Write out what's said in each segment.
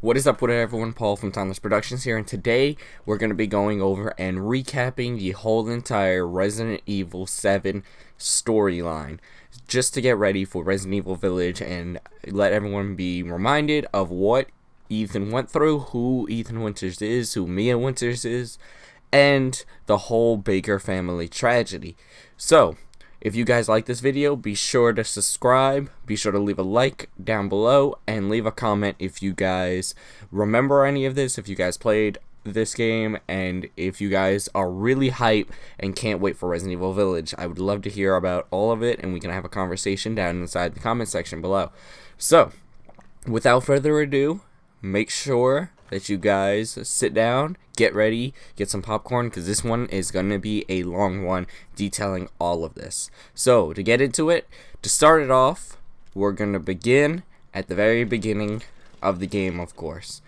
What is up with everyone? Paul from Timeless Productions here, and today we're going to be going over and recapping the whole entire Resident Evil 7 storyline, just to get ready for Resident Evil Village and let everyone be reminded of what Ethan went through, who Ethan Winters is, who Mia Winters is, and the whole Baker family tragedy. So, if you guys like this video, be sure to subscribe, be sure to leave a like down below, and leave a comment if you guys remember any of this, if you guys played this game, and if you guys are really hype and can't wait for Resident Evil Village. I would love to hear about all of it, and we can have a conversation down inside the comment section below. So, without further ado, make sure that you guys sit down, get ready, get some popcorn, because this one is going to be a long one detailing all of this. So, to get into it, to start it off, we're going to begin at the very beginning of the game, of course.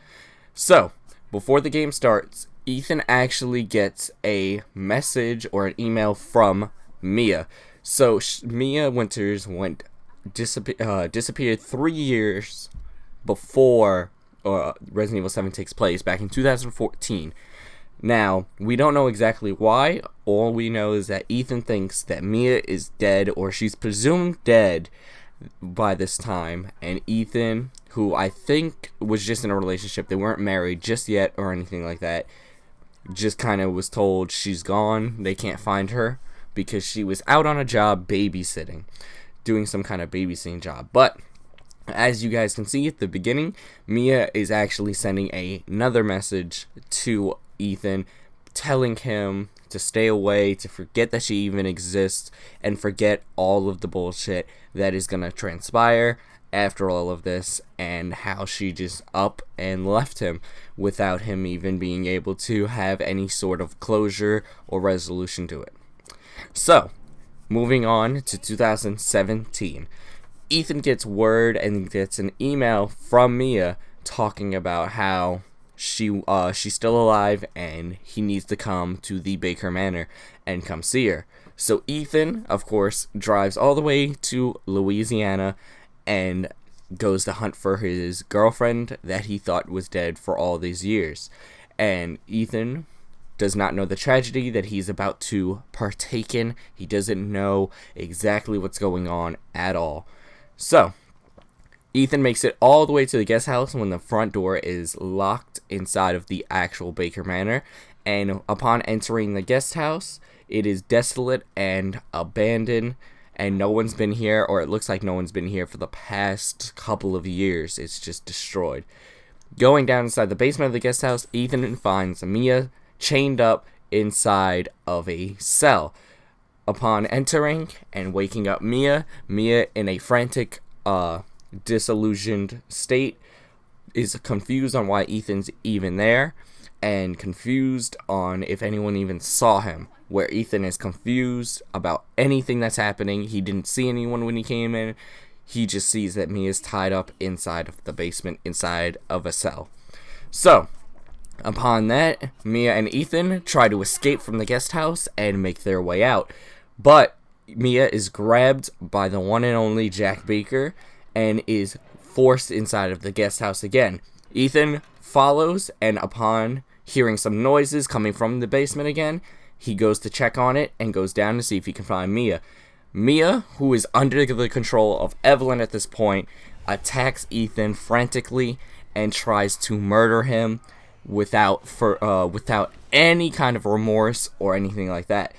So, before the game starts, Ethan actually gets a message or an email from Mia. So, Mia Winters disappeared 3 years before Resident Evil 7 takes place, back in 2014. Now, we don't know exactly why. All we know is that Ethan thinks that Mia is dead, or she's presumed dead by this time, and Ethan, who I think was just in a relationship, they weren't married just yet or anything like that, just kind of was told she's gone, they can't find her, because she was out on a job babysitting, doing some kind of babysitting job. But as you guys can see at the beginning, Mia is actually sending another message to Ethan, telling him to stay away, to forget that she even exists, and forget all of the bullshit that is going to transpire after all of this, and how she just up and left him without him even being able to have any sort of closure or resolution to it. So, moving on to 2017. Ethan gets word and gets an email from Mia talking about how she's still alive and he needs to come to the Baker Manor and come see her. So Ethan, of course, drives all the way to Louisiana and goes to hunt for his girlfriend that he thought was dead for all these years. And Ethan does not know the tragedy that he's about to partake in. He doesn't know exactly what's going on at all. So, Ethan makes it all the way to the guest house when the front door is locked inside of the actual Baker Manor, and upon entering the guest house, it is desolate and abandoned, and no one's been here, or it looks like no one's been here for the past couple of years. It's just destroyed. Going down inside the basement of the guest house, Ethan finds Mia chained up inside of a cell. Upon entering and waking up Mia in a frantic, disillusioned state, is confused on why Ethan's even there, and confused on if anyone even saw him, where Ethan is confused about anything that's happening. He didn't see anyone when he came in. He just sees that Mia's tied up inside of the basement, inside of a cell. So, upon that, Mia and Ethan try to escape from the guest house and make their way out. But Mia is grabbed by the one and only Jack Baker and is forced inside of the guest house again. Ethan follows, and upon hearing some noises coming from the basement again, he goes to check on it and goes down to see if he can find Mia. Mia, who is under the control of Evelyn at this point, attacks Ethan frantically and tries to murder him without any kind of remorse or anything like that.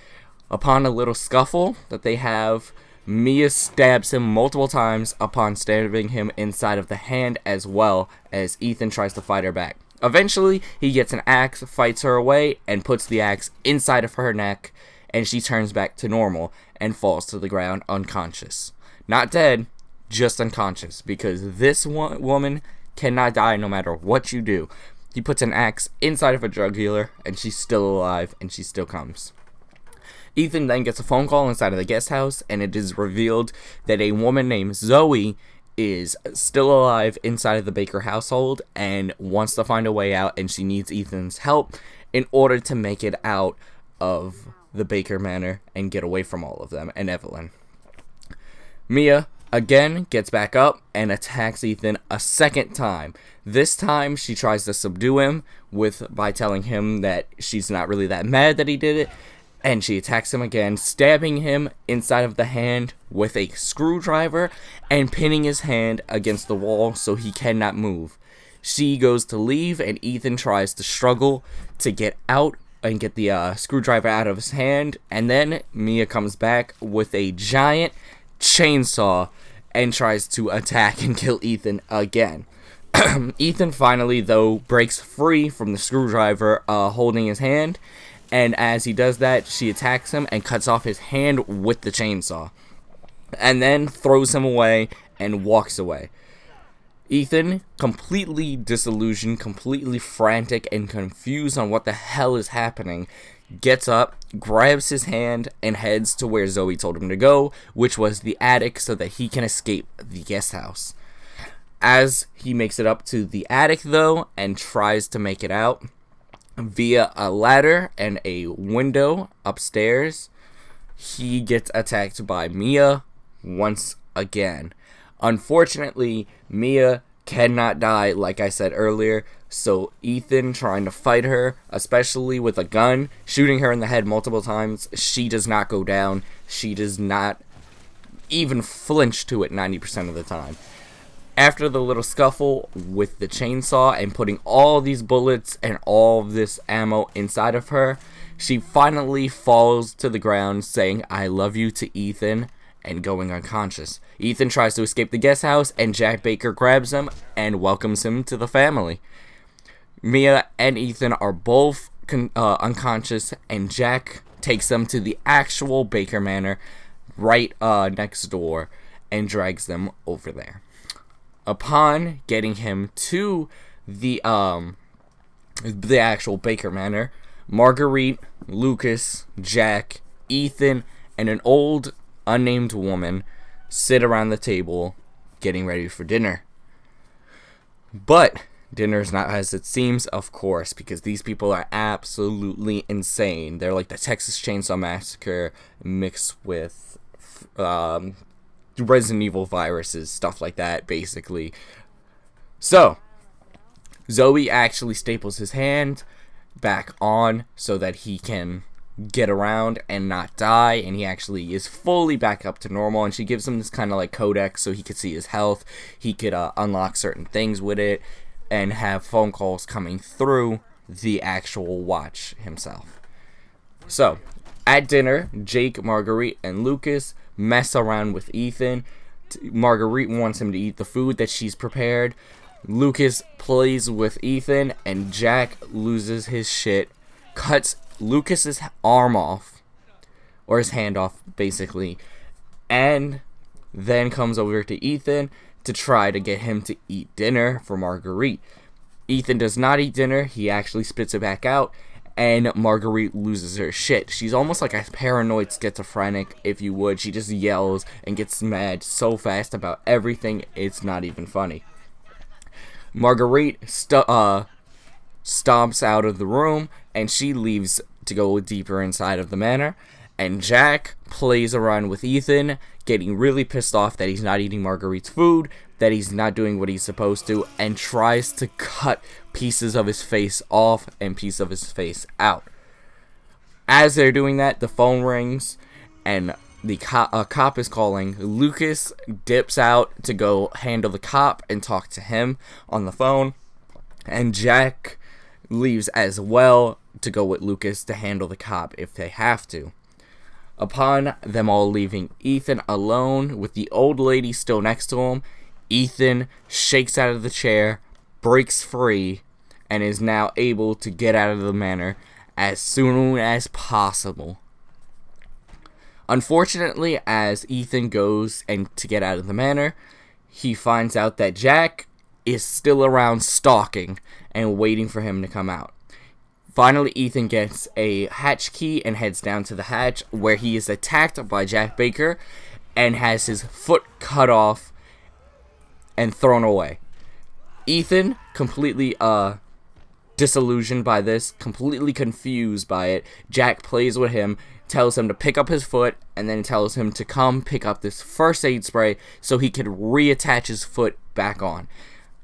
Upon a little scuffle that they have, Mia stabs him multiple times upon stabbing him inside of the hand, as well as Ethan tries to fight her back. Eventually, he gets an axe, fights her away, and puts the axe inside of her neck, and she turns back to normal and falls to the ground unconscious. Not dead, just unconscious, because this woman cannot die no matter what you do. He puts an axe inside of a drug dealer, and she's still alive, and she still comes. Ethan then gets a phone call inside of the guest house, and it is revealed that a woman named Zoe is still alive inside of the Baker household and wants to find a way out, and she needs Ethan's help in order to make it out of the Baker Manor and get away from all of them and Evelyn. Mia again gets back up and attacks Ethan a second time. This time she tries to subdue him by telling him that she's not really that mad that he did it, and she attacks him again, stabbing him inside of the hand with a screwdriver and pinning his hand against the wall so he cannot move. She goes to leave, and Ethan tries to struggle to get out and get the screwdriver out of his hand, and then Mia comes back with a giant chainsaw and tries to attack and kill Ethan again. Ethan finally, though, breaks free from the screwdriver holding his hand, and as he does that, she attacks him and cuts off his hand with the chainsaw, and then throws him away and walks away. Ethan, completely disillusioned, completely frantic, and confused on what the hell is happening, gets up, grabs his hand, and heads to where Zoe told him to go, which was the attic, so that he can escape the guest house. As he makes it up to the attic, though, and tries to make it out via a ladder and a window upstairs, he gets attacked by Mia once again. Unfortunately, Mia cannot die, like I said earlier, so Ethan, trying to fight her, especially with a gun, shooting her in the head multiple times, she does not go down. She does not even flinch to it 90% of the time. After the little scuffle with the chainsaw and putting all these bullets and all of this ammo inside of her, she finally falls to the ground saying, "I love you" to Ethan, and going unconscious. Ethan tries to escape the guest house, and Jack Baker grabs him and welcomes him to the family. Mia and Ethan are both unconscious, and Jack takes them to the actual Baker Manor right next door and drags them over there. Upon getting him to the actual Baker Manor, Marguerite, Lucas, Jack, Ethan, and an old unnamed woman sit around the table getting ready for dinner. But dinner is not as it seems, of course, because these people are absolutely insane. They're like the Texas Chainsaw Massacre mixed with Resident Evil viruses, stuff like that, basically. So Zoe actually staples his hand back on so that he can get around and not die, and he actually is fully back up to normal, and she gives him this kind of like codex so he could see his health, he could unlock certain things with it, and have phone calls coming through the actual watch himself. So at dinner, Jake, Marguerite, and Lucas mess around with Ethan. Marguerite wants him to eat the food that she's prepared. Lucas plays with Ethan, and Jack loses his shit, cuts Lucas's arm off, or his hand off, basically, and then comes over to Ethan to try to get him to eat dinner for Marguerite. Ethan does not eat dinner. He actually spits it back out, and Marguerite loses her shit. She's almost like a paranoid schizophrenic, if you would. She just yells and gets mad so fast about everything, it's not even funny. Marguerite stomps out of the room, and she leaves to go deeper inside of the manor, and Jack plays around with Ethan, getting really pissed off that he's not eating Marguerite's food, that he's not doing what he's supposed to, and tries to cut pieces of his face off and pieces of his face out. As they're doing that, the phone rings, and the cop is calling. Lucas dips out to go handle the cop and talk to him on the phone, and Jack leaves as well to go with Lucas to handle the cop if they have to. Upon them all leaving Ethan alone with the old lady still next to him, Ethan shakes out of the chair, breaks free, and is now able to get out of the manor as soon as possible. Unfortunately, as Ethan goes and to get out of the manor, he finds out that Jack is still around stalking and waiting for him to come out. Finally, Ethan gets a hatch key and heads down to the hatch, where he is attacked by Jack Baker and has his foot cut off and thrown away. Ethan, completely disillusioned by this, completely confused by it, Jack plays with him, tells him to pick up his foot, and then tells him to come pick up this first aid spray so he could reattach his foot back on.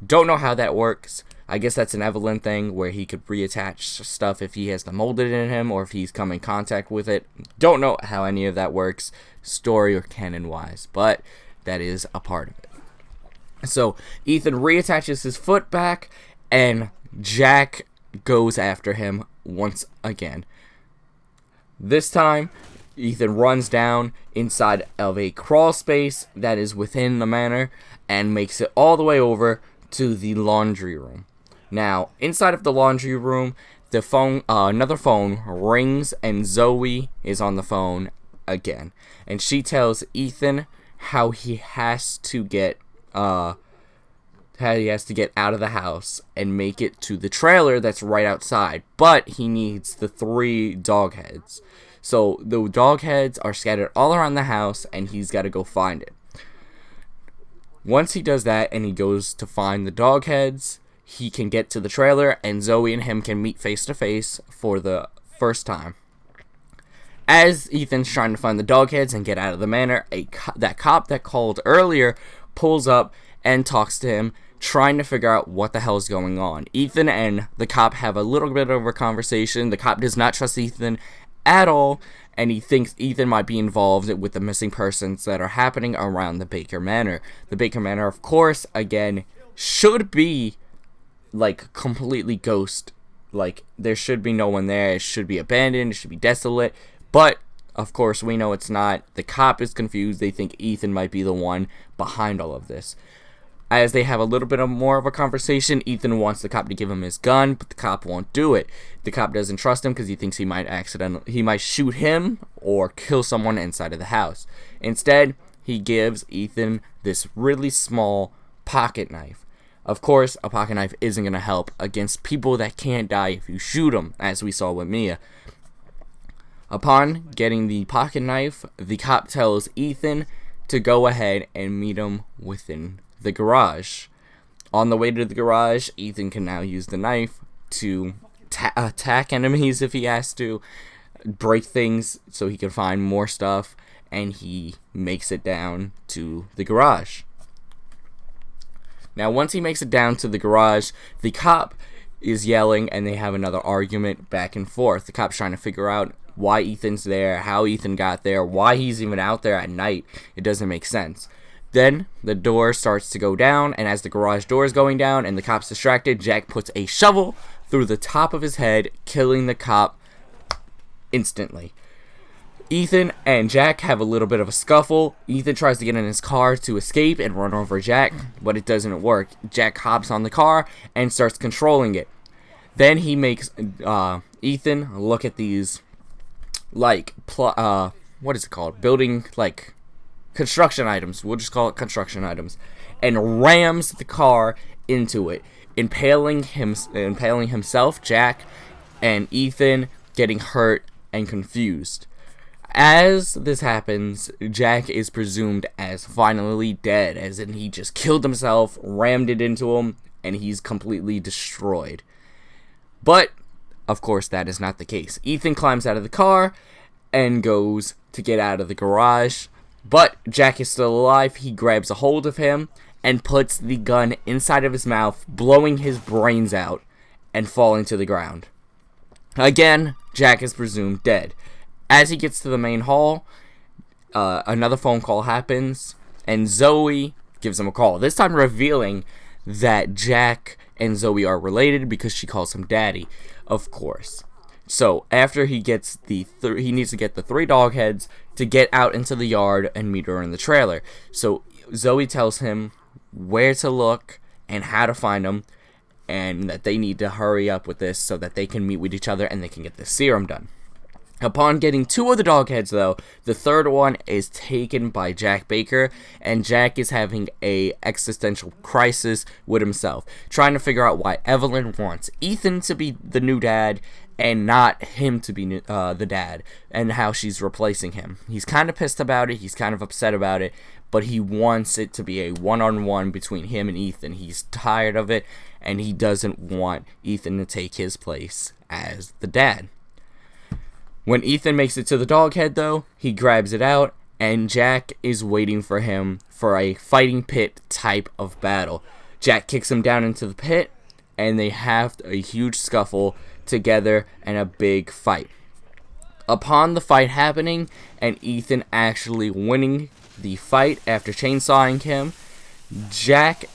Don't know how that works. I guess that's an Evelyn thing where he could reattach stuff if he has the molded in him or if he's come in contact with it. Don't know how any of that works, story or canon wise, but that is a part of it. So Ethan reattaches his foot back, and Jack goes after him once again. This time, Ethan runs down inside of a crawl space that is within the manor and makes it all the way over to the laundry room. Now, inside of the laundry room, the phone, another phone rings, and Zoe is on the phone again, and she tells Ethan how he has to get out of the house and make it to the trailer that's right outside, but he needs the 3 dog heads. So the dog heads are scattered all around the house, and he's got to go find it. Once he does that and he goes to find the dog heads, he can get to the trailer, and Zoe and him can meet face to face for the first time. As Ethan's trying to find the dog heads and get out of the manor, that cop that called earlier pulls up and talks to him, trying to figure out what the hell is going on. Ethan and the cop have a little bit of a conversation. The cop does not trust Ethan at all, and he thinks Ethan might be involved with the missing persons that are happening around the Baker Manor. The Baker Manor, of course, again, should be like completely ghost. Like, there should be no one there. It should be abandoned. It should be desolate. But of course, we know it's not. The cop is confused. They think Ethan might be the one behind all of this. As they have a little bit more of a conversation, Ethan wants the cop to give him his gun, but the cop won't do it. The cop doesn't trust him because he thinks he might shoot him or kill someone inside of the house. Instead, he gives Ethan this really small pocket knife. Of course, a pocket knife isn't going to help against people that can't die if you shoot them, as we saw with Mia. Upon getting the pocket knife, the cop tells Ethan to go ahead and meet him within the garage. On the way to the garage, Ethan can now use the knife to attack enemies if he has to, break things so he can find more stuff, and he makes it down to the garage. Now, once he makes it down to the garage, the cop is yelling, and they have another argument back and forth. The cop's trying to figure out why Ethan's there, how Ethan got there, why he's even out there at night. It doesn't make sense. Then the door starts to go down, and as the garage door is going down and the cop's distracted, Jack puts a shovel through the top of his head, killing the cop instantly. Ethan and Jack have a little bit of a scuffle. Ethan tries to get in his car to escape and run over Jack, but it doesn't work. Jack hops on the car and starts controlling it. Then he makes Ethan look at these, like, what is it called? Building, like, construction items. We'll just call it construction items. And rams the car into it, impaling himself, Jack, and Ethan getting hurt and confused. As this happens, Jack is presumed as finally dead, as in he just killed himself, rammed it into him, and he's completely destroyed. But, of course, that is not the case. Ethan climbs out of the car and goes to get out of the garage, but Jack is still alive. He grabs a hold of him and puts the gun inside of his mouth, blowing his brains out and falling to the ground. Again, Jack is presumed dead. As he gets to the main hall, another phone call happens, and Zoe gives him a call, this time revealing that Jack and Zoe are related because she calls him Daddy, of course. So, after he gets he needs to get the 3 dog heads to get out into the yard and meet her in the trailer. So, Zoe tells him where to look and how to find them, and that they need to hurry up with this so that they can meet with each other and they can get the serum done. Upon getting 2 of the dog heads, though, the 3rd one is taken by Jack Baker, and Jack is having a existential crisis with himself, trying to figure out why Evelyn wants Ethan to be the new dad and not him to be the dad, and how she's replacing him. He's kind of pissed about it, he's kind of upset about it, but he wants it to be a one-on-one between him and Ethan. He's tired of it, and he doesn't want Ethan to take his place as the dad. When Ethan makes it to the dog head, though, he grabs it out, and Jack is waiting for him for a fighting pit type of battle. Jack kicks him down into the pit, and they have a huge scuffle together and a big fight. Upon the fight happening, and Ethan actually winning the fight after chainsawing him, Jack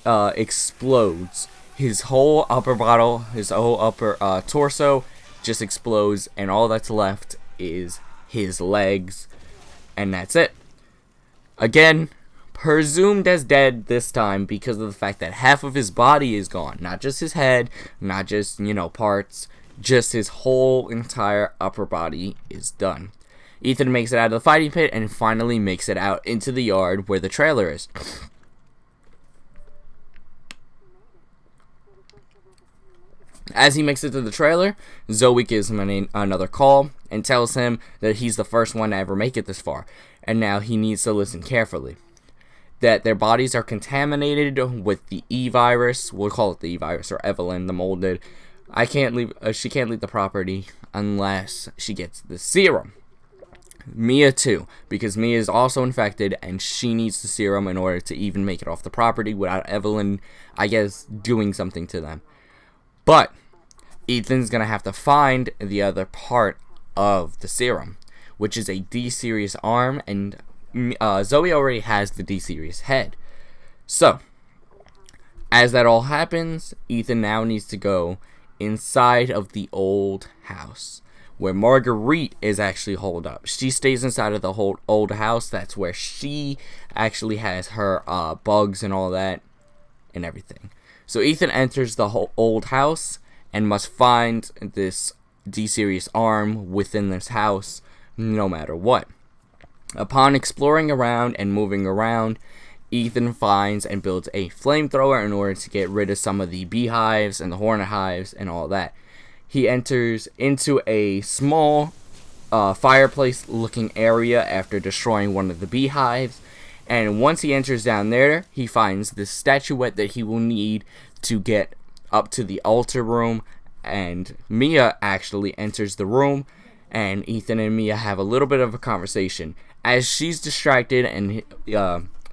explodes. His whole upper bottle, his whole upper torso just explodes, and all that's left is his legs, and that's it. Again, presumed as dead this time because of the fact that half of his body is gone. Not just his head, not just, parts, just his whole entire upper body is done. Ethan makes it out of the fighting pit and finally makes it out into the yard where the trailer is. As he makes it to the trailer, Zoe gives him another call and tells him that he's the first one to ever make it this far, and now he needs to listen carefully. That their bodies are contaminated with the E virus. We'll call it the E virus, or Evelyn, the molded. She can't leave the property unless she gets the serum. Mia too, because Mia is also infected and she needs the serum in order to even make it off the property without Evelyn, I guess, doing something to them. But Ethan's going to have to find the other part of the serum, which is a D-series arm, and Zoe already has the D-series head. So, as that all happens, Ethan now needs to go inside of the old house, where Marguerite is actually holed up. She stays inside of the whole old house. That's where she actually has her bugs and all that and everything. So Ethan enters the whole old house and must find this D-series arm within this house no matter what. Upon exploring around and moving around, Ethan finds and builds a flamethrower in order to get rid of some of the beehives and the hornet hives and all that. He enters into a small fireplace looking area after destroying one of the beehives, and once he enters down there, he finds the statuette that he will need to get up to the altar room, and Mia actually enters the room, and Ethan and Mia have a little bit of a conversation. As she's distracted and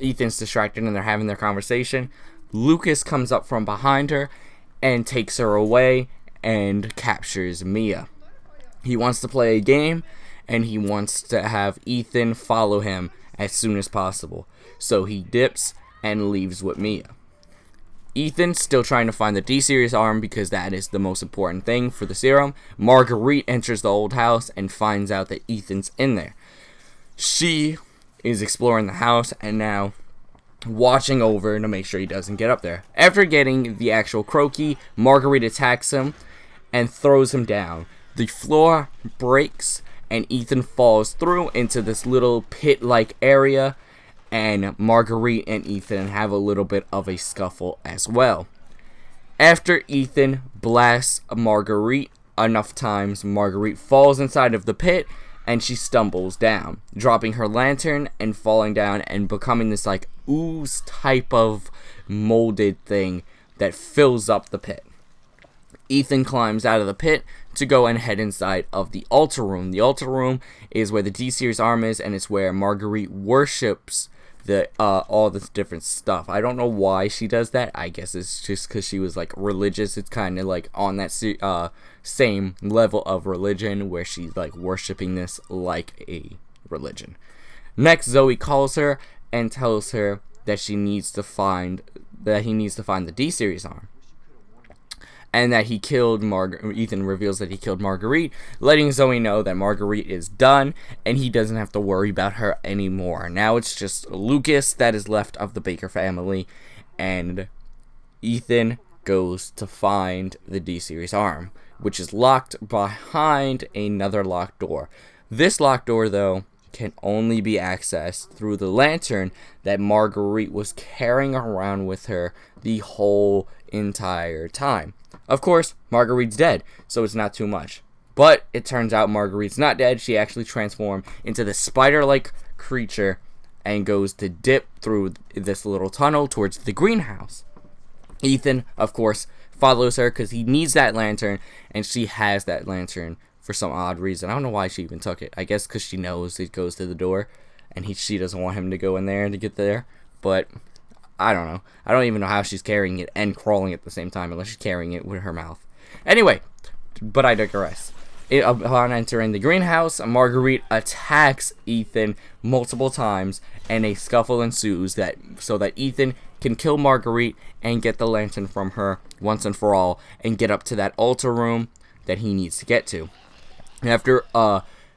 Ethan's distracted and they're having their conversation, Lucas comes up from behind her and takes her away and captures Mia. He wants to play a game, and he wants to have Ethan follow him as soon as possible. So he dips and leaves with Mia. Ethan's still trying to find the D-series arm because that is the most important thing for the serum. Marguerite enters the old house and finds out that Ethan's in there. She is exploring the house and now watching over to make sure he doesn't get up there. After getting the actual croaky, Marguerite attacks him and throws him down. The floor breaks and Ethan falls through into this little pit-like area, and Marguerite and Ethan have a little bit of a scuffle as well. After Ethan blasts Marguerite enough times, Marguerite falls inside of the pit and she stumbles down, dropping her lantern and falling down and becoming this like ooze type of molded thing that fills up the pit. Ethan climbs out of the pit to go and head inside of the altar room. The altar room is where the D-series arm is, and it's where Marguerite worships all this different stuff. I don't know why she does that. I guess it's just because she was like religious. It's kind of like on that same level of religion where she's like worshiping this like a religion. Next, Zoe calls her and tells her that he needs to find the D-series arm, and that he killed Ethan reveals that he killed Marguerite, letting Zoe know that Marguerite is done and he doesn't have to worry about her anymore. Now it's just Lucas that is left of the Baker family, and Ethan goes to find the D-series arm, which is locked behind another locked door. This locked door, though, can only be accessed through the lantern that Marguerite was carrying around with her the whole entire time. Of course, Marguerite's dead, so it's not too much. But it turns out Marguerite's not dead. She actually transformed into this spider-like creature and goes to dip through this little tunnel towards the greenhouse. Ethan, of course, follows her because he needs that lantern, and she has that lantern for some odd reason. I don't know why she even took it. I guess because she knows it goes to the door, and she doesn't want him to go in there and to get there. But I don't know. I don't even know how she's carrying it and crawling at the same time, unless she's carrying it with her mouth. Anyway, but I digress. Upon entering the greenhouse, Marguerite attacks Ethan multiple times, and a scuffle ensues so that Ethan can kill Marguerite and get the lantern from her once and for all, and get up to that altar room that he needs to get to. After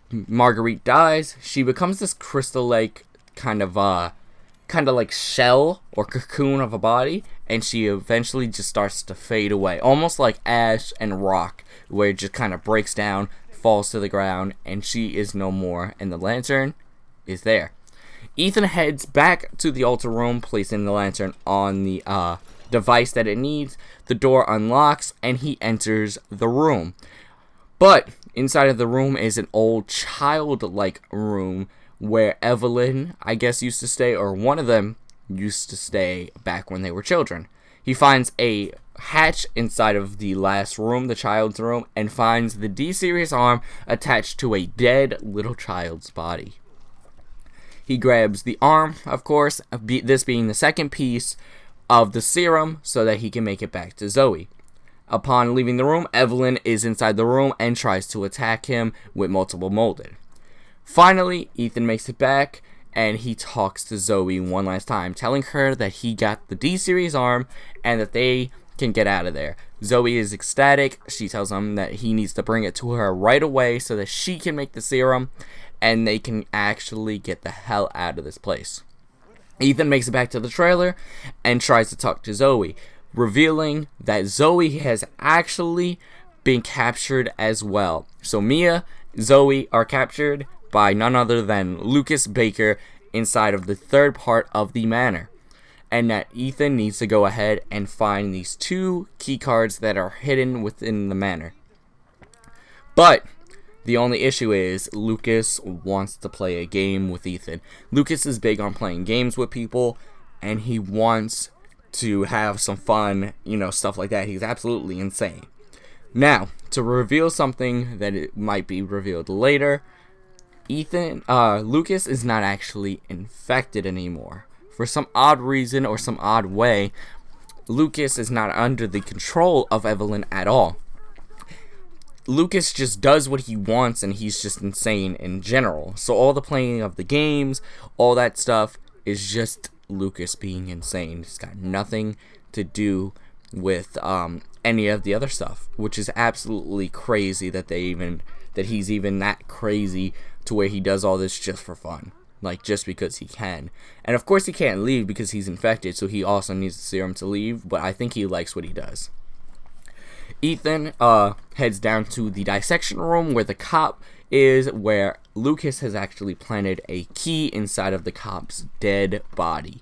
Marguerite dies, she becomes this crystal-like kind of like shell or cocoon of a body, and she eventually just starts to fade away, almost like ash and rock, where it just kind of breaks down, falls to the ground, and she is no more, and the lantern is there. Ethan heads back to the altar room, placing the lantern on the device that it needs. The door unlocks, and he enters the room. But inside of the room is an old childlike room where Evelyn, I guess, used to stay, or one of them used to stay back when they were children. He finds a hatch inside of the last room, the child's room, and finds the D-Series arm attached to a dead little child's body. He grabs the arm, of course, this being the second piece of the serum, so that he can make it back to Zoe. Upon leaving the room, Evelyn is inside the room and tries to attack him with multiple molded. Finally, Ethan makes it back, and he talks to Zoe one last time, telling her that he got the D-Series arm and that they can get out of there. Zoe is ecstatic. She tells him that he needs to bring it to her right away so that she can make the serum, and they can actually get the hell out of this place. Ethan makes it back to the trailer and tries to talk to Zoe, revealing that Zoe has actually been captured as well. So Mia, Zoe are captured by none other than Lucas Baker inside of the third part of the manor, and that Ethan needs to go ahead and find these 2 key cards that are hidden within the manor. But the only issue is Lucas wants to play a game with Ethan. Lucas is big on playing games with people, and he wants to have some fun, stuff like that. He's absolutely insane. Now, to reveal something that it might be revealed later, Lucas is not actually infected anymore. For some odd reason or some odd way, Lucas is not under the control of Evelyn at all. Lucas just does what he wants, and he's just insane in general. So all the playing of the games, all that stuff, is just Lucas being insane. It's got nothing to do with any of the other stuff, which is absolutely crazy that he's even that crazy to where he does all this just for fun, like just because he can. And of course he can't leave because he's infected, so he also needs the serum to leave, but I think he likes what he does. Ethan heads down to the dissection room where the cop is, where Lucas has actually planted a key inside of the cop's dead body.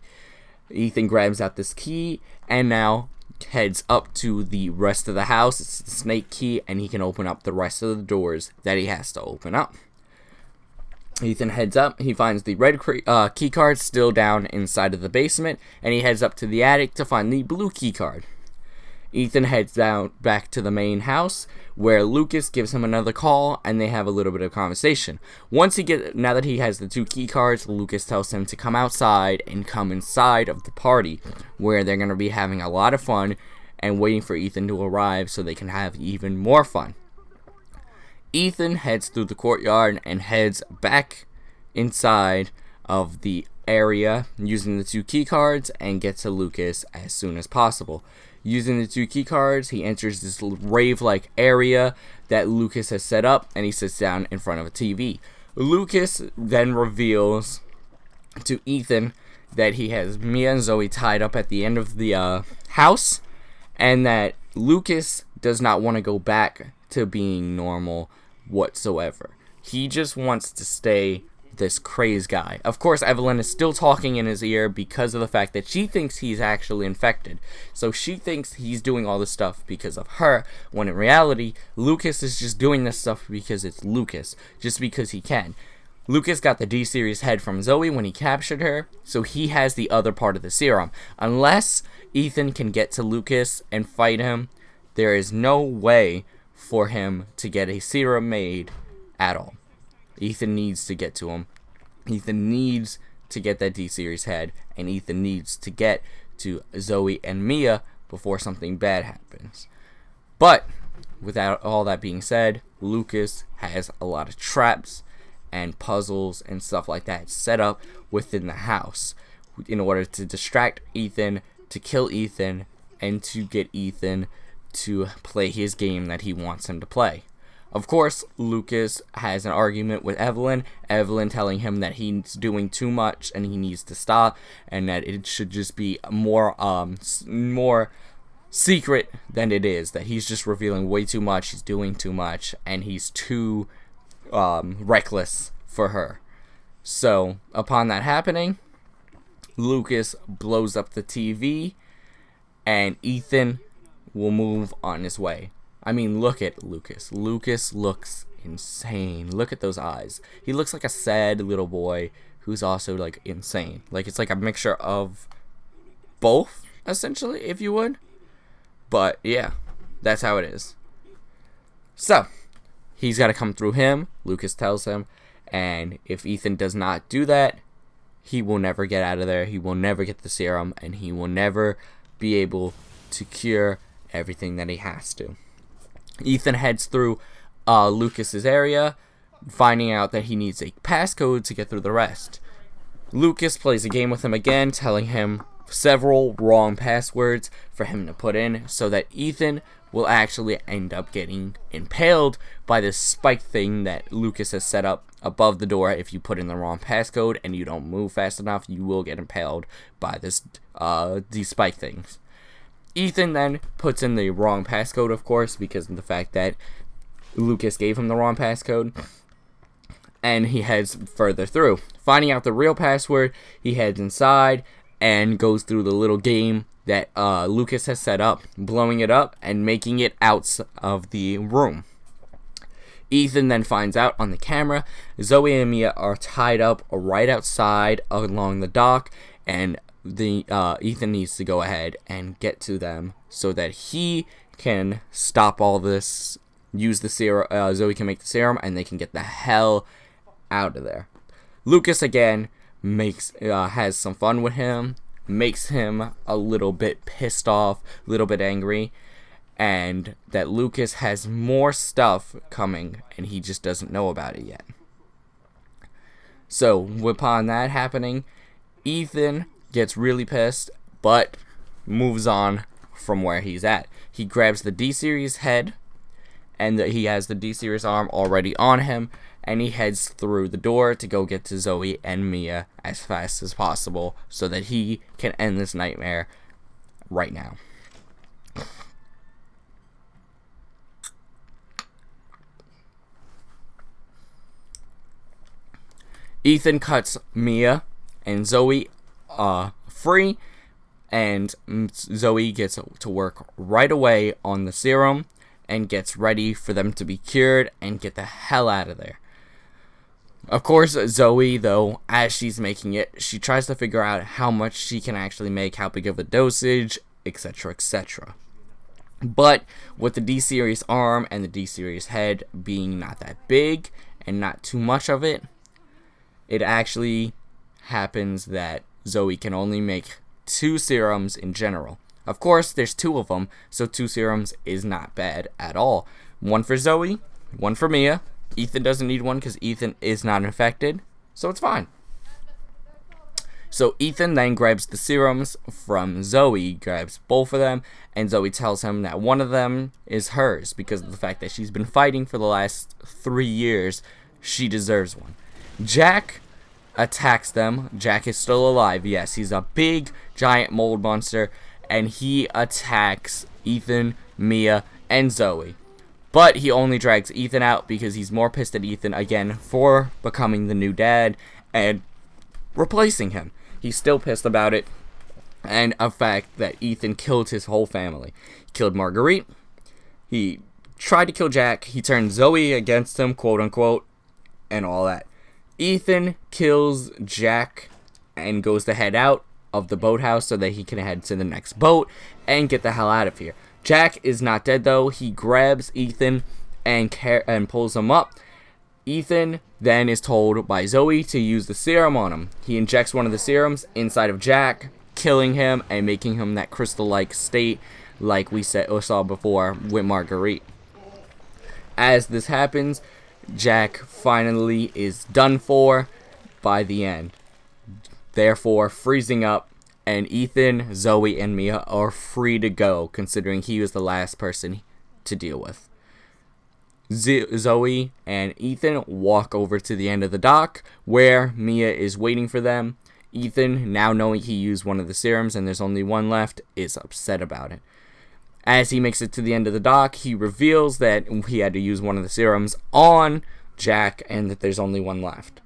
Ethan grabs out this key and now heads up to the rest of the house. It's the snake key, and he can open up the rest of the doors that he has to open up. Ethan heads up. He finds the red key card still down inside of the basement, and he heads up to the attic to find the blue key card. Ethan heads down back to the main house, where Lucas gives him another call, and they have a little bit of conversation. Now that he has the 2 key cards, Lucas tells him to come outside and come inside of the party, where they're going to be having a lot of fun and waiting for Ethan to arrive so they can have even more fun. Ethan heads through the courtyard and heads back inside of the area using the 2 key cards and gets to Lucas as soon as possible. Using the 2 key cards, he enters this rave-like area that Lucas has set up, and he sits down in front of a TV. Lucas then reveals to Ethan that he has Mia and Zoe tied up at the end of the house, and that Lucas does not want to go back to being normal whatsoever. He just wants to stay this crazed guy. Of course, Evelyn is still talking in his ear because of the fact that she thinks he's actually infected. So she thinks he's doing all this stuff because of her, when in reality, Lucas is just doing this stuff because it's Lucas, just because he can. Lucas got the D-Series head from Zoe when he captured her, so he has the other part of the serum. Unless Ethan can get to Lucas and fight him, there is no way for him to get a serum made at all. Ethan needs to get to him. Ethan needs to get that D-Series head, and Ethan needs to get to Zoe and Mia before something bad happens. But without all that being said, Lucas has a lot of traps and puzzles and stuff like that set up within the house in order to distract Ethan, to kill Ethan, and to get Ethan to play his game that he wants him to play. Of course, Lucas has an argument with Evelyn telling him that he's doing too much and he needs to stop, and that it should just be more secret than it is, that he's just revealing way too much, he's doing too much, and he's too reckless for her. So, upon that happening, Lucas blows up the TV, and Ethan will move on his way. I mean, look at Lucas. Lucas looks insane. Look at those eyes. He looks like a sad little boy who's also, like, insane. Like, it's like a mixture of both, essentially, if you would. But, yeah, that's how it is. So, he's got to come through him, Lucas tells him, and if Ethan does not do that, he will never get out of there, he will never get the serum, and he will never be able to cure everything that he has to. Ethan heads through Lucas's area, finding out that he needs a passcode to get through the rest. Lucas plays a game with him again, telling him several wrong passwords for him to put in, so that Ethan will actually end up getting impaled by this spike thing that Lucas has set up above the door. If you put in the wrong passcode and you don't move fast enough, you will get impaled by these spike things. Ethan then puts in the wrong passcode, of course, because of the fact that Lucas gave him the wrong passcode, and he heads further through. Finding out the real password, he heads inside and goes through the little game that Lucas has set up, blowing it up and making it out of the room. Ethan then finds out on the camera Zoe and Mia are tied up right outside along the dock, and Ethan needs to go ahead and get to them so that he can stop all this, use the serum, Zoe can make the serum, and they can get the hell out of there. Lucas again has some fun with him, makes him a little bit pissed off, a little bit angry, and that Lucas has more stuff coming and he just doesn't know about it yet. So upon that happening, Ethan gets really pissed, but moves on from where he's at. He grabs the D-Series head, and he has the D-Series arm already on him, and he heads through the door to go get to Zoe and Mia as fast as possible so that he can end this nightmare right now. Ethan cuts Mia and Zoe free, and Zoe gets to work right away on the serum and gets ready for them to be cured and get the hell out of there. Of course, Zoe, though, as she's making it, she tries to figure out how much she can actually make, how big of a dosage, etc., etc. But with the D-Series arm and the D-Series head being not that big and not too much of it, it actually happens that Zoe can only make 2 serums in general. Of course, there's 2 of them, so 2 serums is not bad at all. 1 for Zoe, 1 for Mia. Ethan doesn't need 1 because Ethan is not infected, so it's fine. So Ethan then grabs the serums from Zoe, grabs both of them, and Zoe tells him that one of them is hers because of the fact that she's been fighting for the last 3 years. She deserves one. Jack attacks them. Jack is still alive. Yes, he's a big, giant mold monster, and he attacks Ethan, Mia, and Zoe. But he only drags Ethan out because he's more pissed at Ethan again for becoming the new dad and replacing him. He's still pissed about it, and a fact that Ethan killed his whole family. He killed Marguerite. He tried to kill Jack. He turned Zoe against him, quote unquote, and all that. Ethan kills Jack and goes to head out of the boathouse so that he can head to the next boat and get the hell out of here. Jack is not dead though. He grabs Ethan and pulls him up. Ethan then is told by Zoe to use the serum on him. He injects one of the serums inside of Jack, killing him and making him that crystal-like state like we saw before with Marguerite. As this happens, Jack finally is done for by the end, therefore freezing up, and Ethan, Zoe, and Mia are free to go, considering he was the last person to deal with. Zoe and Ethan walk over to the end of the dock, where Mia is waiting for them. Ethan, now knowing he used one of the serums and there's only one left, is upset about it. As he makes it to the end of the dock, he reveals that he had to use one of the serums on Jack and that there's only one left.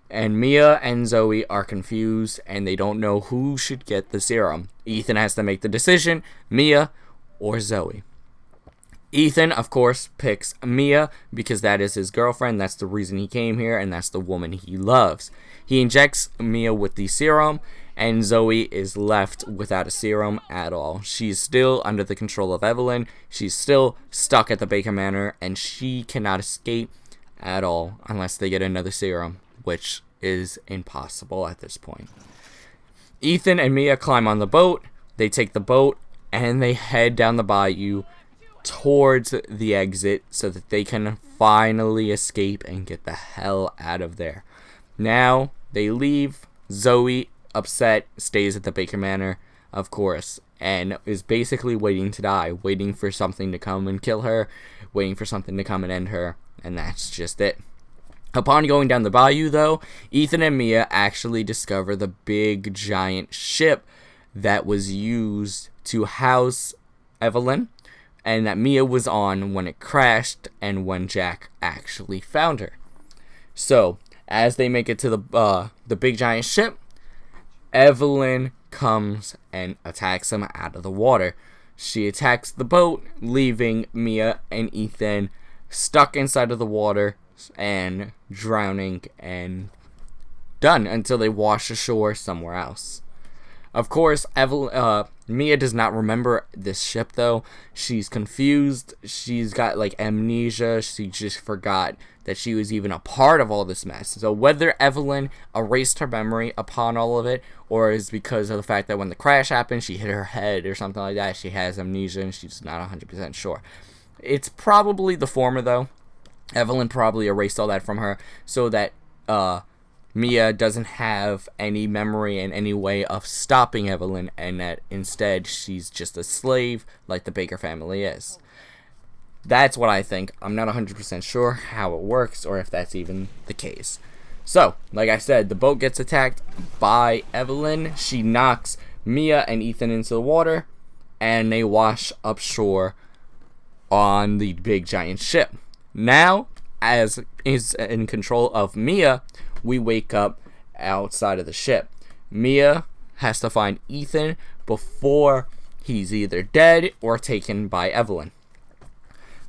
And Mia and Zoe are confused and they don't know who should get the serum. Ethan has to make the decision, Mia or Zoe. Ethan, of course, picks Mia because that is his girlfriend. That's the reason he came here, and that's the woman he loves. He injects Mia with the serum, and Zoe is left without a serum at all. She's still under the control of Evelyn. She's still stuck at the Baker Manor, and she cannot escape at all unless they get another serum, which is impossible at this point. Ethan and Mia climb on the boat. They take the boat, and they head down the bayou towards the exit so that they can finally escape and get the hell out of there. Now they leave. Zoe, upset, stays at the Baker Manor, of course, and is basically waiting to die, waiting for something to come and kill her, waiting for something to come and end her, and that's just it. Upon going down the bayou, though, Ethan and Mia actually discover the big giant ship that was used to house Evelyn, and that Mia was on when it crashed and when Jack actually found her. So, as they make it to the big giant ship, Evelyn comes and attacks them out of the water. She attacks the boat, leaving Mia and Ethan stuck inside of the water and drowning and done until they wash ashore somewhere else. Of course, Mia does not remember this ship, though. She's confused. She's got, like, amnesia. She just forgot that she was even a part of all this mess. So whether Evelyn erased her memory upon all of it, or is because of the fact that when the crash happened, she hit her head or something like that, she has amnesia and she's not 100% sure. It's probably the former, though. Evelyn probably erased all that from her so that, Mia doesn't have any memory and any way of stopping Evelyn, and that instead she's just a slave like the Baker family is. That's what I think. I'm not 100% sure how it works or if that's even the case. So, like I said, the boat gets attacked by Evelyn. She knocks Mia and Ethan into the water, and they wash upshore on the big giant ship. Now, as is in control of Mia, we wake up outside of the ship. Mia has to find Ethan before he's either dead or taken by Evelyn.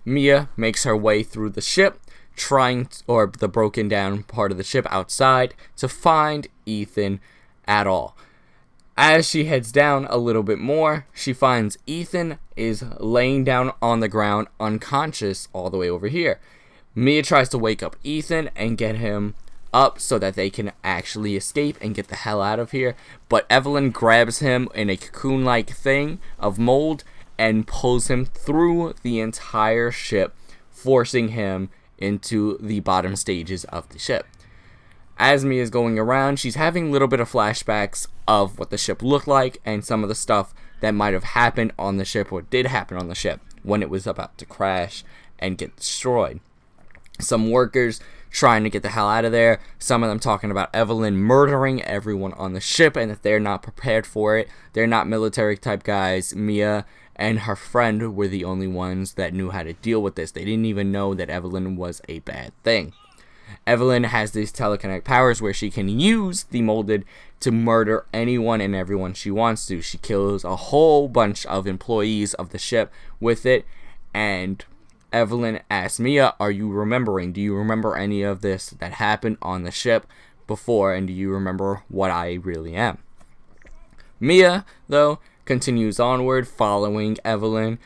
Mia makes her way through the ship, or the broken down part of the ship outside, to find Ethan at all. As she heads down a little bit more, she finds Ethan is laying down on the ground unconscious all the way over here. Mia tries to wake up Ethan and get him up so that they can actually escape and get the hell out of here, but Evelyn grabs him in a cocoon-like thing of mold and pulls him through the entire ship, forcing him into the bottom stages of the ship. As Mia's going around, she's having a little bit of flashbacks of what the ship looked like and some of the stuff that might have happened on the ship or did happen on the ship when it was about to crash and get destroyed. Some workers trying to get the hell out of there. Some of them talking about Evelyn murdering everyone on the ship and that they're not prepared for it. They're not military type guys. Mia and her friend were the only ones that knew how to deal with this. They didn't even know that Evelyn was a bad thing. Evelyn has these telekinetic powers where she can use the molded to murder anyone and everyone she wants to. She kills a whole bunch of employees of the ship with it, and Evelyn asks Mia, are you remembering? Do you remember any of this that happened on the ship before, and do you remember what I really am? Mia, though, continues onward, following Evelyn,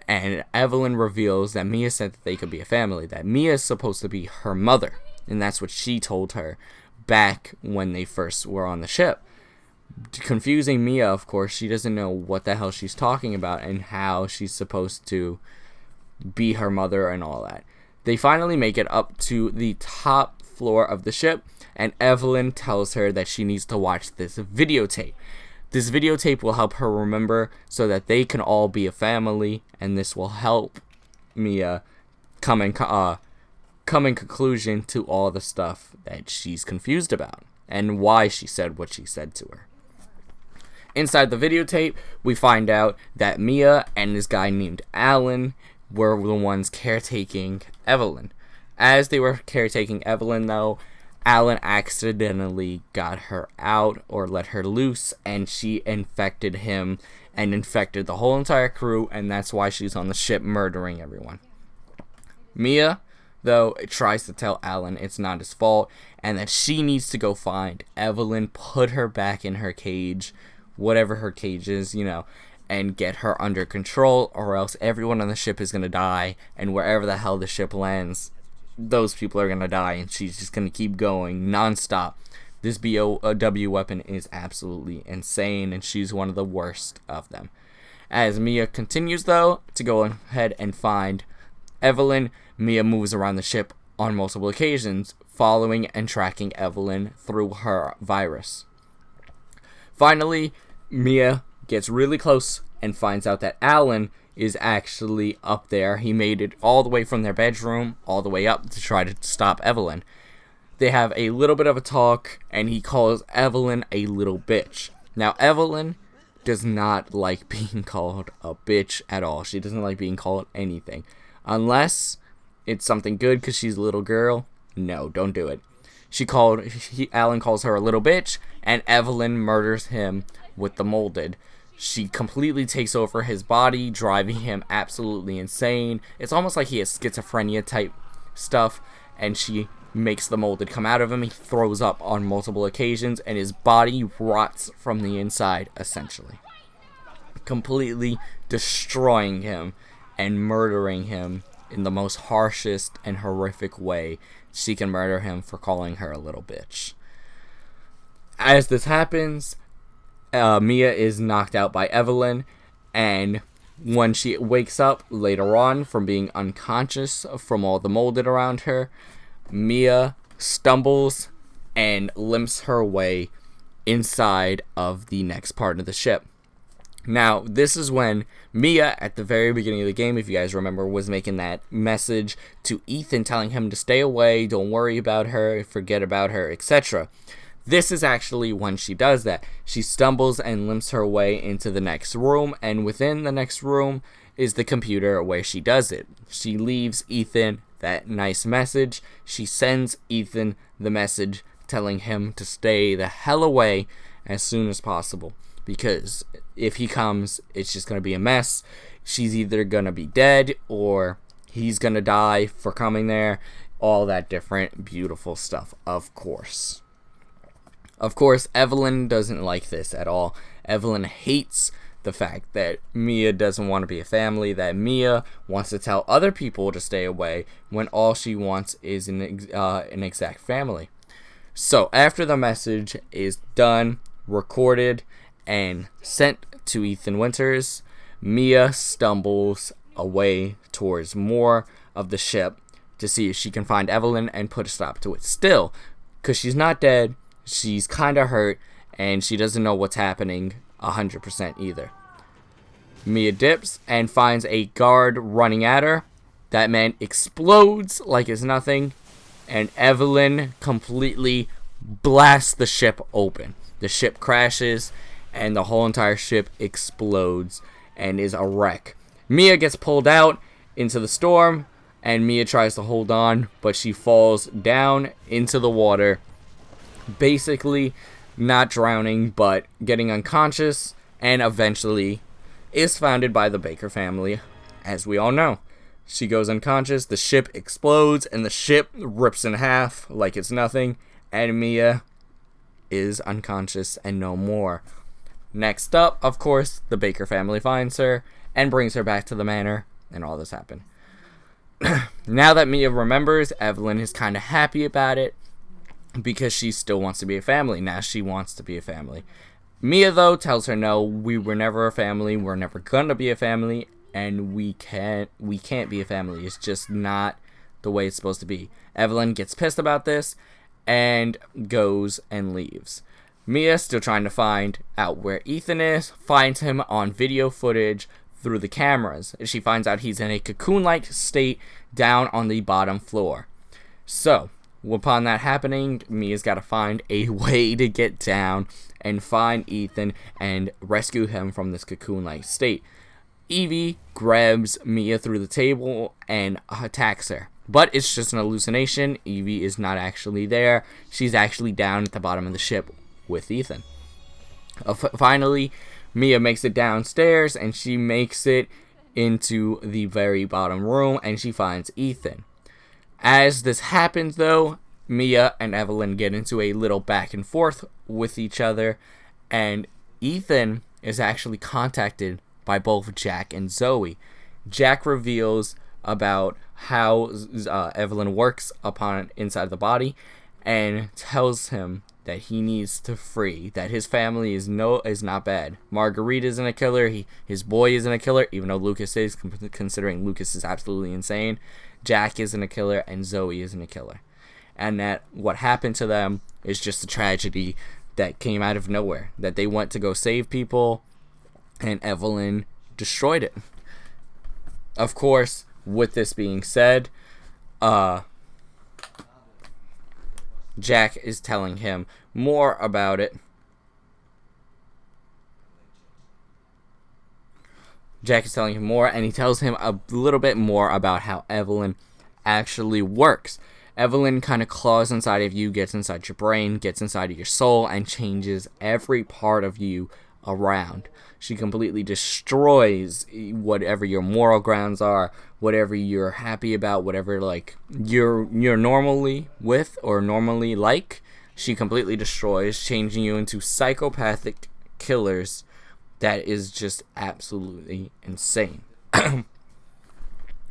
And Evelyn reveals that Mia said that they could be a family, that Mia is supposed to be her mother, and that's what she told her back when they first were on the ship. Confusing Mia, of course. She doesn't know what the hell she's talking about and how she's supposed to be her mother and all that. They finally make it up to the top floor of the ship, and Evelyn tells her that she needs to watch this videotape. This videotape will help her remember so that they can all be a family, and this will help Mia come in conclusion to all the stuff that she's confused about and why she said what she said to her. Inside the videotape, we find out that Mia and this guy named Alan were the ones caretaking Evelyn. As they were caretaking Evelyn, though, Alan accidentally got her out or let her loose, and she infected him and infected the whole entire crew, and that's why she's on the ship murdering everyone. Mia, though, tries to tell Alan it's not his fault and that she needs to go find Evelyn, put her back in her cage, whatever her cage is, and get her under control, or else everyone on the ship is going to die, and wherever the hell the ship lands, those people are going to die, and she's just going to keep going nonstop. This BOW weapon is absolutely insane, and she's one of the worst of them. As Mia continues, though, to go ahead and find Evelyn, Mia moves around the ship on multiple occasions, following and tracking Evelyn through her virus. Finally, Mia gets really close and finds out that Alan is actually up there. He made it all the way from their bedroom all the way up to try to stop Evelyn. They have a little bit of a talk, and he calls Evelyn a little bitch. Now, Evelyn does not like being called a bitch at all. She doesn't like being called anything. Unless it's something good because she's a little girl. No, don't do it. Alan calls her a little bitch, and Evelyn murders him with the molded. She completely takes over his body, driving him absolutely insane. It's almost like he has schizophrenia type stuff, and she makes the molded come out of him. He throws up on multiple occasions, and his body rots from the inside, essentially. Completely destroying him and murdering him in the most harshest and horrific way she can murder him for calling her a little bitch. As this happens, Mia is knocked out by Evelyn, and when she wakes up later on from being unconscious from all the molded around her, Mia stumbles and limps her way inside of the next part of the ship. Now, this is when Mia, at the very beginning of the game, if you guys remember, was making that message to Ethan telling him to stay away, don't worry about her, forget about her, etc. This is actually when she does that. She stumbles and limps her way into the next room, and within the next room is the computer where she does it. She leaves Ethan that nice message. She sends Ethan the message telling him to stay the hell away as soon as possible, because if he comes, it's just going to be a mess. She's either going to be dead or he's going to die for coming there. All that different beautiful stuff, of course. Of course, Evelyn doesn't like this at all. Evelyn hates the fact that Mia doesn't want to be a family, that Mia wants to tell other people to stay away when all she wants is an exact family. So after the message is done, recorded, and sent to Ethan Winters, Mia stumbles away towards more of the ship to see if she can find Evelyn and put a stop to it. Still, because she's not dead, she's kind of hurt, and she doesn't know what's happening 100% either. Mia dips and finds a guard running at her. That man explodes like it's nothing, and Evelyn completely blasts the ship open. The ship crashes, and the whole entire ship explodes and is a wreck. Mia gets pulled out into the storm, and Mia tries to hold on, but she falls down into the water, basically not drowning, but getting unconscious, and eventually is found by the Baker family, as we all know. She goes unconscious, the ship explodes, and the ship rips in half like it's nothing, and Mia is unconscious and no more. Next up, of course, the Baker family finds her and brings her back to the manor and all this happened. Now that Mia remembers, Evelyn is kind of happy about it because she still wants to be a family. Now she wants to be a family. Mia, though, tells her no, we were never a family, we're never gonna be a family, and we can't be a family. It's just not the way it's supposed to be. Evelyn gets pissed about this and goes and leaves. Mia, still trying to find out where Ethan is, finds him on video footage through the cameras. She finds out he's in a cocoon-like state down on the bottom floor. So, upon that happening, Mia's got to find a way to get down and find Ethan and rescue him from this cocoon-like state. Evie grabs Mia through the table and attacks her. But it's just an hallucination. Evie is not actually there. She's actually down at the bottom of the ship with Ethan. Finally, Mia makes it downstairs and she makes it into the very bottom room and she finds Ethan. As this happens, though, Mia and Evelyn get into a little back and forth with each other, and Ethan is actually contacted by both Jack and Zoe. Jack reveals about how Evelyn works inside the body and tells him that he needs to free, that his family is not bad. Marguerite isn't a killer, his boy isn't a killer, even though Lucas is, considering Lucas is absolutely insane. Jack isn't a killer, and Zoe isn't a killer. And that what happened to them is just a tragedy that came out of nowhere. That they went to go save people, and Evelyn destroyed it. Of course, with this being said, Jack is telling him more about it. Jack is telling him more, and he tells him a little bit more about how Evelyn actually works. Evelyn kind of claws inside of you, gets inside your brain, gets inside of your soul, and changes every part of you around. She completely destroys whatever your moral grounds are, whatever you're happy about, whatever like you're normally with or normally like. She completely destroys, changing you into psychopathic killers. That is just absolutely insane.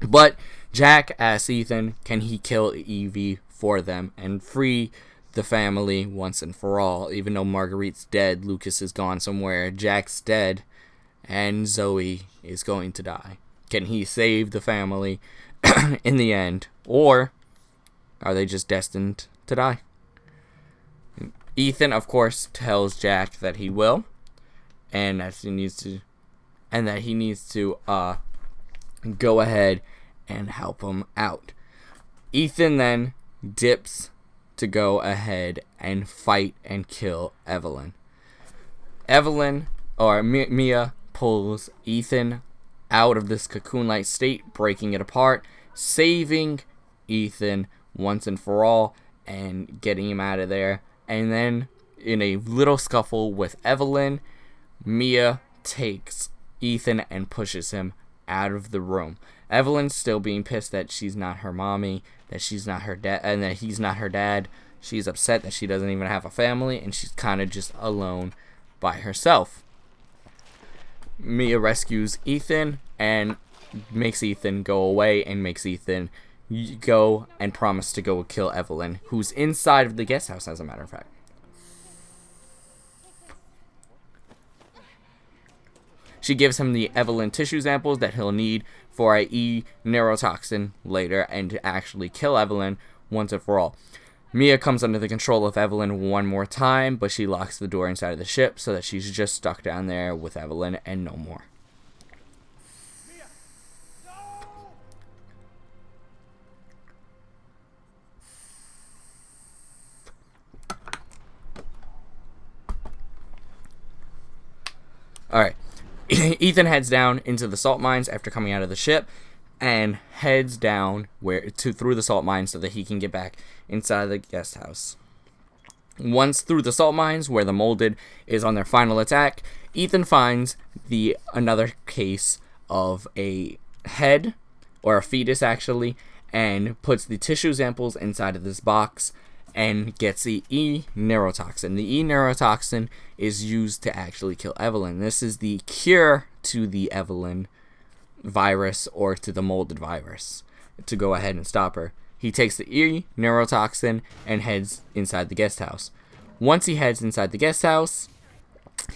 But Jack asks Ethan, can he kill Evie for them and free the family once and for all? Even though Marguerite's dead, Lucas is gone somewhere, Jack's dead, and Zoe is going to die. Can he save the family in the end, or are they just destined to die? Ethan, of course, tells Jack that he will, and that he needs to go ahead and help him out. Ethan then dips to go ahead and fight and kill Evelyn. Mia pulls Ethan out of this cocoon-like state, breaking it apart, saving Ethan once and for all, and getting him out of there. And then, in a little scuffle with Evelyn, Mia takes Ethan and pushes him out of the room. Evelyn's still being pissed that she's not her mommy, that she's not her dad, and that he's not her dad. She's upset that she doesn't even have a family, and she's kind of just alone by herself. Mia rescues Ethan and makes Ethan go away and makes Ethan go and promise to go kill Evelyn, who's inside of the guest house, as a matter of fact. She gives him the Evelyn tissue samples that he'll need for a neurotoxin later and to actually kill Evelyn once and for all. Mia comes under the control of Evelyn one more time, but she locks the door inside of the ship so that she's just stuck down there with Evelyn and no more. Mia, no! Alright. Ethan heads down into the salt mines after coming out of the ship and heads down through the salt mines so that he can get back inside the guest house. Once through the salt mines, where the molded is on their final attack, Ethan finds another case of a head, or a fetus actually, and puts the tissue samples inside of this box and gets the neurotoxin. The neurotoxin is used to actually kill Evelyn. This is the cure to the Evelyn virus or to the molded virus to go ahead and stop her. He takes the neurotoxin and heads inside the guest house. Once he heads inside the guest house,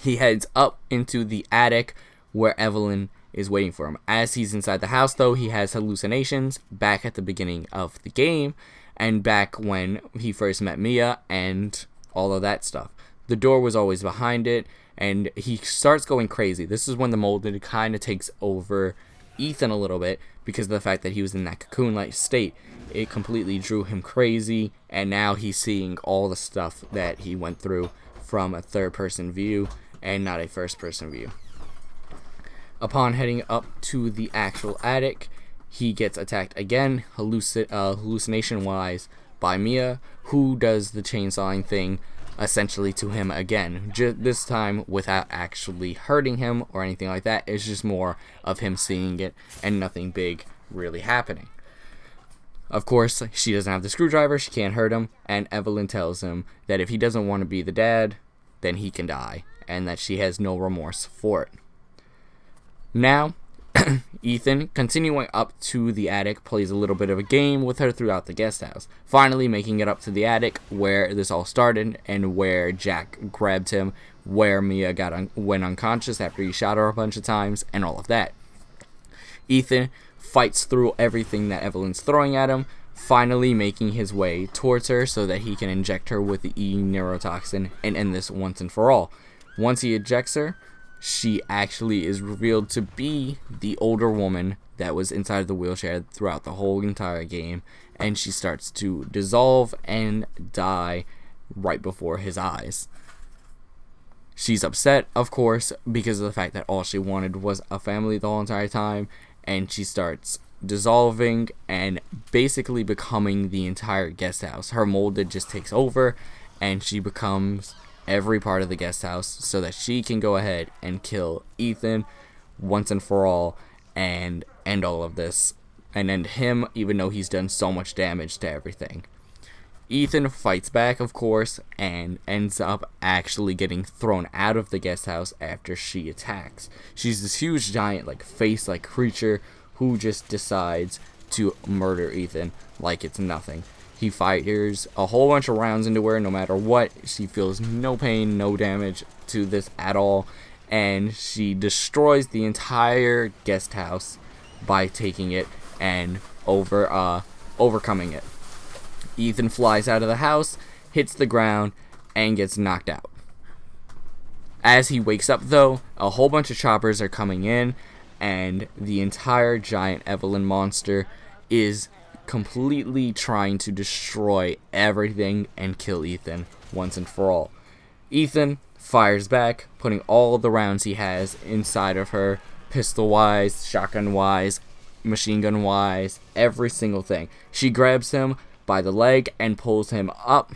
he heads up into the attic where Evelyn is waiting for him. As he's inside the house, though, he has hallucinations back at the beginning of the game and back when he first met Mia and all of that stuff. The door was always behind it, and he starts going crazy. This is when the molded kind of takes over Ethan a little bit because of the fact that he was in that cocoon-like state. It completely drew him crazy, and now he's seeing all the stuff that he went through from a third-person view and not a first-person view. Upon heading up to the actual attic, he gets attacked again, hallucination-wise, by Mia, who does the chainsawing thing essentially to him again. This time without actually hurting him or anything like that. It's just more of him seeing it and nothing big really happening. Of course, she doesn't have the screwdriver, she can't hurt him, and Evelyn tells him that if he doesn't want to be the dad, then he can die, and that she has no remorse for it. Now, Ethan, continuing up to the attic, plays a little bit of a game with her throughout the guest house, finally making it up to the attic where this all started and where Jack grabbed him, where Mia went unconscious after he shot her a bunch of times, and all of that. Ethan fights through everything that Evelyn's throwing at him, finally making his way towards her so that he can inject her with the neurotoxin and end this once and for all. Once he ejects her, she actually is revealed to be the older woman that was inside of the wheelchair throughout the whole entire game, and she starts to dissolve and die right before his eyes. She's upset, of course, because of the fact that all she wanted was a family the whole entire time, and she starts dissolving and basically becoming the entire guest house. Her molded just takes over, and she becomes every part of the guest house so that she can go ahead and kill Ethan once and for all and end all of this and end him, even though he's done so much damage to everything. Ethan fights back, of course, and ends up actually getting thrown out of the guest house after she attacks. She's this huge giant face-like creature who just decides to murder Ethan like it's nothing. He fires a whole bunch of rounds into her no matter what. She feels no pain, no damage to this at all. And she destroys the entire guest house by taking it and overcoming it. Ethan flies out of the house, hits the ground, and gets knocked out. As he wakes up, though, a whole bunch of choppers are coming in, and the entire giant Evelyn monster is completely trying to destroy everything and kill Ethan once and for all. Ethan fires back, putting all the rounds he has inside of her, pistol-wise, shotgun-wise, machine gun-wise, every single thing. She grabs him by the leg and pulls him up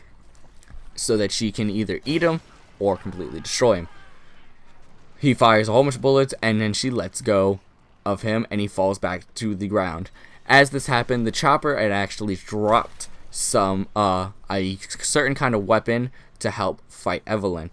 so that she can either eat him or completely destroy him. He fires a whole bunch of bullets, and then she lets go of him, and he falls back to the ground. As this happened, the chopper had actually dropped a certain kind of weapon to help fight Evelyn.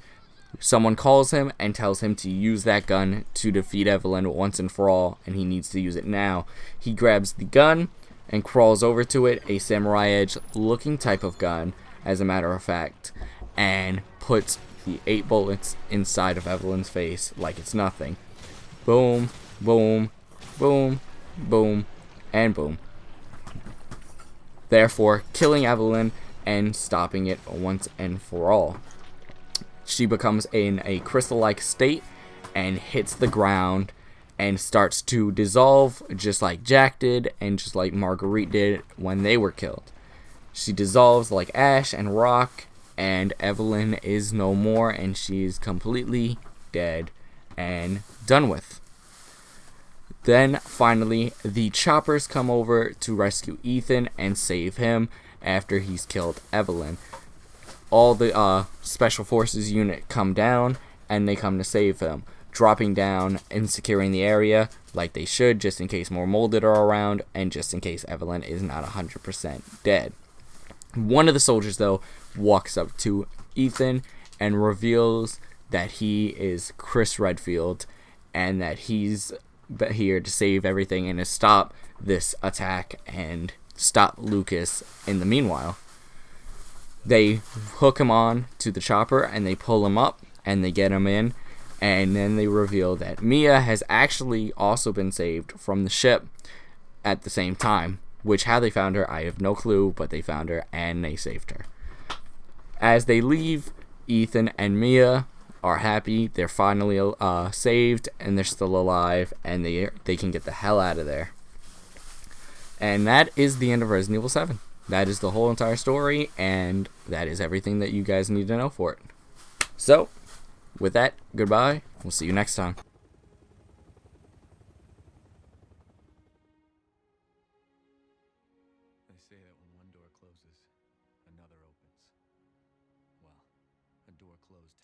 Someone calls him and tells him to use that gun to defeat Evelyn once and for all, and he needs to use it now. He grabs the gun and crawls over to it, a Samurai Edge looking type of gun, as a matter of fact, and puts the 8 bullets inside of Evelyn's face like it's nothing. Boom, boom, boom, boom, and boom. Therefore, killing Evelyn and stopping it once and for all. She becomes in a crystal-like state and hits the ground and starts to dissolve just like Jack did and just like Marguerite did when they were killed. She dissolves like ash and rock, and Evelyn is no more, and she's completely dead and done with. Then, finally, the choppers come over to rescue Ethan and save him after he's killed Evelyn. All the Special Forces unit come down, and they come to save him, dropping down and securing the area like they should, just in case more molded are around, and just in case Evelyn is not 100% dead. One of the soldiers, though, walks up to Ethan and reveals that he is Chris Redfield, and that he's here to save everything and to stop this attack and stop Lucas in the meanwhile. They hook him on to the chopper and they pull him up and they get him in, and then they reveal that Mia has actually also been saved from the ship at the same time, which how they found her I have no clue, but they found her and they saved her. As they leave, Ethan and Mia are happy. They're finally saved and they're still alive, and they can get the hell out of there. And that is the end of Resident Evil 7. That is the whole entire story, and that is everything that you guys need to know for it. So, with that, goodbye. We'll see you next time. They say that when one door closes, another opens. Well, a door closed